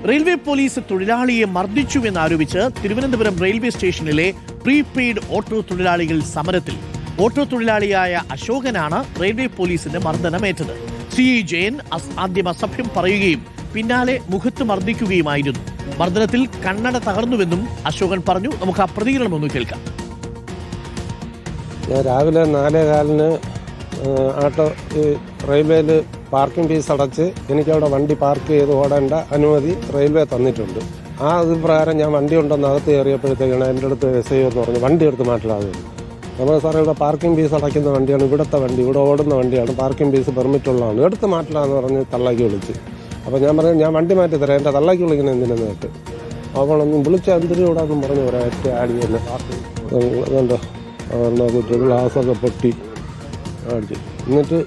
Railway police തൊഴിലാളിയെ മർദ്ദിച്ചുവെന്നാരോപിച്ച് Thiruvananthapuram railway സ്റ്റേഷനിലെ prepaid auto തൊഴിലാളികൾ സമരത്തിൽ. ഓട്ടോ തൊഴിലാളിയായ അശോകനാണ് റെയിൽവേ പോലീസിന്റെ മർദ്ദനമേറ്റത്. CI ജയൻ ആദ്യം അസഭ്യം പറയുകയും പിന്നാലെ മുഖത്ത് മർദ്ദിക്കുകയുമായിരുന്നു. മർദ്ദനത്തിൽ കണ്ണട തകർന്നുവെന്നും അശോകൻ പറഞ്ഞു. നമുക്ക് ആ പ്രതികരണം ഒന്ന് കേൾക്കാം. ഞാൻ രാവിലെ 4:15 ആട്ടോ റെയിൽവേയിൽ പാർക്കിംഗ് ഫീസ് അടച്ച് എനിക്കവിടെ വണ്ടി പാർക്ക് ചെയ്ത് ഓടേണ്ട അനുമതി റെയിൽവേ തന്നിട്ടുണ്ട്. ആ ഇത് പ്രകാരം ഞാൻ വണ്ടി ഉണ്ടെന്ന് അകത്ത് കയറിയപ്പോഴത്തേക്കാണ് എൻ്റെ അടുത്ത് SI എന്ന് പറഞ്ഞു വണ്ടി എടുത്ത് മാറ്റലാകുന്നത്. നമ്മൾ സാറേ ഇവിടെ പാർക്കിംഗ് ഫീസ് അടയ്ക്കുന്ന വണ്ടിയാണ്, ഇവിടുത്തെ വണ്ടി, ഇവിടെ ഓടുന്ന വണ്ടിയാണ്, പാർക്കിംഗ് ഫീസ് പെർമിറ്റ് ഉള്ളതാണ്, എടുത്ത് മാറ്റലാന്ന് പറഞ്ഞ് തള്ളാക്കി വിളിച്ച്. അപ്പോൾ ഞാൻ പറഞ്ഞു ഞാൻ വണ്ടി മാറ്റി തരാം, എൻ്റെ തള്ളാക്കി വിളിക്കണം എന്തിനെന്ന് കേട്ട്. അവളൊന്നും വിളിച്ച എന്തിനും ഇവിടാന്നും പറഞ്ഞു ഒരൊറ്റ ആടിയല്ലേ. അതുകൊണ്ടോ അവരുടെ ഗ്ലാസ്സൊക്കെ പൊട്ടി അടിച്ച് എന്നിട്ട്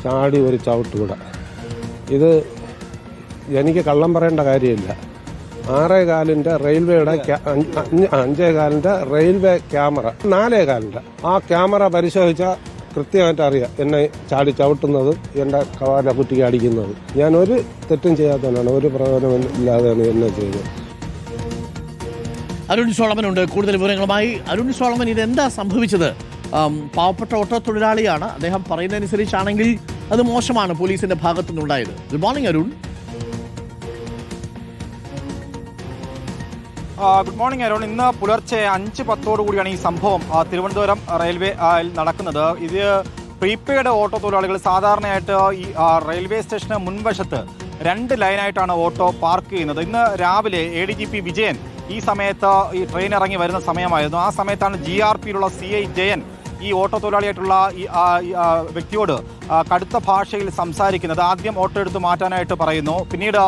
ചാടി ഒരു ചവിട്ട് കൂടെ. ഇത് എനിക്ക് കള്ളം പറയേണ്ട കാര്യമില്ല. 6:15 റെയിൽവേയുടെ 5:15 റെയിൽവേ ക്യാമറ, 4:15 ആ ക്യാമറ പരിശോധിച്ചാൽ കൃത്യമായിട്ട് അറിയാം എന്നെ ചാടി ചവിട്ടുന്നത്, എൻ്റെ കവാല കുറ്റിക്ക് അടിക്കുന്നത്. ഞാൻ ഒരു തെറ്റും ചെയ്യാത്തവനാണ്, ഒരു പ്രയോജനം ഇല്ലാതെയാണ് എന്നെ ചെയ്തത്. അരുൺ സോളമനുണ്ട് കൂടുതൽ വിവരങ്ങളുമായി. അരുൺ സോളമൻ, ഇതെന്താ സംഭവിച്ചത്? പാവപ്പെട്ട ഓട്ടോ തൊഴിലാളിയാണ്, അദ്ദേഹം പറയുന്നതനുസരിച്ചാണെങ്കിൽ അത് മോശമാണ് പോലീസിന്റെ ഭാഗത്തു നിന്നുണ്ടായത്. Good morning Arun. Good morning Arun. ഇന്ന് പുലർച്ചെ 5:10 കൂടിയാണ് ഈ സംഭവം തിരുവനന്തപുരം റെയിൽവേ നടക്കുന്നത്. ഇത് പ്രീപെയ്ഡ് ഓട്ടോ തൊഴിലാളികൾ സാധാരണയായിട്ട് ഈ റെയിൽവേ സ്റ്റേഷന് മുൻവശത്ത് 2 ലൈനായിട്ടാണ് ഓട്ടോ പാർക്ക് ചെയ്യുന്നത്. ഇന്ന് രാവിലെ ADGP വിജയൻ ഈ സമയത്ത് ഈ ട്രെയിൻ ഇറങ്ങി വരുന്ന സമയമായിരുന്നു. ആ സമയത്താണ് GRPയിലുള്ള CI ജയൻ ഈ ഓട്ടോ തൊഴിലാളിയായിട്ടുള്ള ഈ വ്യക്തിയോട് കടുത്ത ഭാഷയിൽ സംസാരിക്കുന്നത്. ആദ്യം ഓട്ടോ എടുത്ത് മാറ്റാനായിട്ട് പറയുന്നു, പിന്നീട്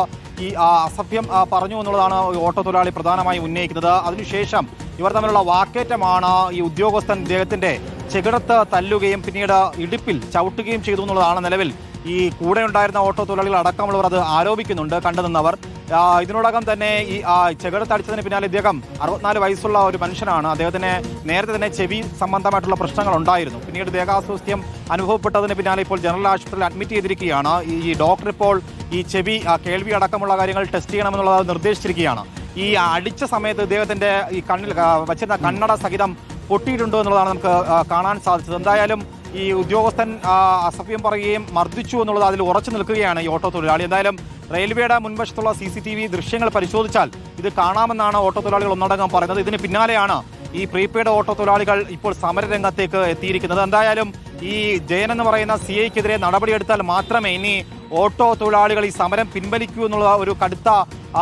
ഈ അസഭ്യം പറഞ്ഞു എന്നുള്ളതാണ് ഓട്ടോ തൊഴിലാളി പ്രധാനമായും ഉന്നയിക്കുന്നത്. അതിനുശേഷം ഇവർ തമ്മിലുള്ള വാക്കേറ്റമാണ്. ഈ ഉദ്യോഗസ്ഥൻ ഇദ്ദേഹത്തിന്റെ ചെകിടത്ത് തല്ലുകയും പിന്നീട് ഇടുപ്പിൽ ചവിട്ടുകയും ചെയ്തു എന്നുള്ളതാണ് നിലവിൽ ഈ കൂടെ ഉണ്ടായിരുന്ന ഓട്ടോ തൊഴിലാളികൾ അടക്കമുള്ളവർ അത് ആരോപിക്കുന്നുണ്ട്, കണ്ടുനിന്നവർ. ഇതിനോടകം തന്നെ ഈ ചെകിടത്തടിച്ചതിന് പിന്നാലെ ഇദ്ദേഹം 64 വയസ്സുള്ള ഒരു മനുഷ്യനാണ്. അദ്ദേഹത്തിന് നേരത്തെ തന്നെ ചെവി സംബന്ധമായിട്ടുള്ള പ്രശ്നങ്ങൾ ഉണ്ടായിരുന്നു. പിന്നീട് ദേഹാസ്വാസ്ഥ്യം അനുഭവപ്പെട്ടതിന് പിന്നാലെ ഇപ്പോൾ ജനറൽ ആശുപത്രിയിൽ അഡ്മിറ്റ് ചെയ്തിരിക്കുകയാണ്. ഈ ഡോക്ടർ ഇപ്പോൾ ഈ ചെവി കേൾവി അടക്കമുള്ള കാര്യങ്ങൾ ടെസ്റ്റ് ചെയ്യണമെന്നുള്ളത് നിർദ്ദേശിച്ചിരിക്കുകയാണ്. ഈ അടിച്ച സമയത്ത് ഇദ്ദേഹത്തിന്റെ ഈ കണ്ണിൽ വച്ചിരുന്ന കണ്ണട സഹിതം പൊട്ടിയിട്ടുണ്ടോ എന്നുള്ളതാണ് നമുക്ക് കാണാൻ സാധിച്ചത്. എന്തായാലും ഈ ഉദ്യോഗസ്ഥൻ അസഭ്യം പറയുകയും മർദ്ദിച്ചു എന്നുള്ളത് അതിൽ ഉറച്ചു നിൽക്കുകയാണ് ഈ ഓട്ടോ തൊഴിലാളി. എന്തായാലും റെയിൽവേയുടെ മുൻവശത്തുള്ള CCTV ദൃശ്യങ്ങൾ പരിശോധിച്ചാൽ ഇത് കാണാമെന്നാണ് ഓട്ടോ തൊഴിലാളികൾ ഒന്നടങ്കം പറയുന്നത്. ഇതിന് പിന്നാലെയാണ് ഈ പ്രീപെയ്ഡ് ഓട്ടോ തൊഴിലാളികൾ ഇപ്പോൾ സമരരംഗത്തേക്ക് എത്തിയിരിക്കുന്നത്. എന്തായാലും ഈ ജയൻ എന്ന് പറയുന്ന CIക്കെതിരെ നടപടിയെടുത്താൽ മാത്രമേ ഇനി ഓട്ടോ തൊഴിലാളികൾ ഈ സമരം പിൻവലിക്കൂ എന്നുള്ള ഒരു കടുത്ത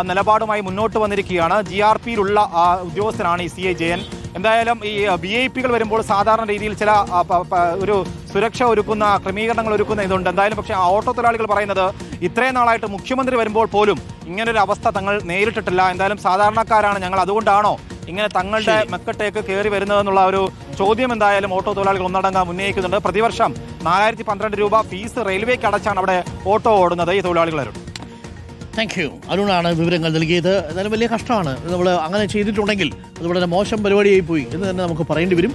നിലപാടുമായി മുന്നോട്ട് വന്നിരിക്കുകയാണ്. GRPയിലുള്ള ഉദ്യോഗസ്ഥനാണ് ഈ CI ജയൻ. എന്തായാലും ഈ VIP വരുമ്പോൾ സാധാരണ രീതിയിൽ ചില ഒരു സുരക്ഷ ഒരുക്കുന്ന ക്രമീകരണങ്ങൾ ഒരുക്കുന്ന ഇതുണ്ട്. എന്തായാലും പക്ഷേ ഓട്ടോ തൊഴിലാളികൾ പറയുന്നത് ഇത്രയും നാളായിട്ട് മുഖ്യമന്ത്രി വരുമ്പോൾ പോലും ഇങ്ങനൊരു അവസ്ഥ തങ്ങൾ നേരിട്ടിട്ടില്ല. എന്തായാലും സാധാരണക്കാരാണ് ഞങ്ങൾ, അതുകൊണ്ടാണോ ഇങ്ങനെ തങ്ങളുടെ മെക്കട്ടേക്ക് കയറി വരുന്നതെന്നുള്ള ഒരു ചോദ്യം എന്തായാലും ഓട്ടോ തൊഴിലാളികൾ ഒന്നടങ്കം ഉന്നയിക്കുന്നുണ്ട്. പ്രതിവർഷം 4012 രൂപ ഫീസ് റെയിൽവേക്ക് അടച്ചാണ് അവിടെ ഓട്ടോ ഓടുന്നത് ഈ തൊഴിലാളികളാരും. Thank you. അരുണാണ് വിവരങ്ങൾ നൽകിയത്. എന്നാലും വലിയ കഷ്ടമാണ്, നമ്മൾ അങ്ങനെ ചെയ്തിട്ടുണ്ടെങ്കിൽ അത് വളരെ മോശം പരിപാടിയായി പോയി എന്ന് തന്നെ നമുക്ക് പറയേണ്ടി വരും.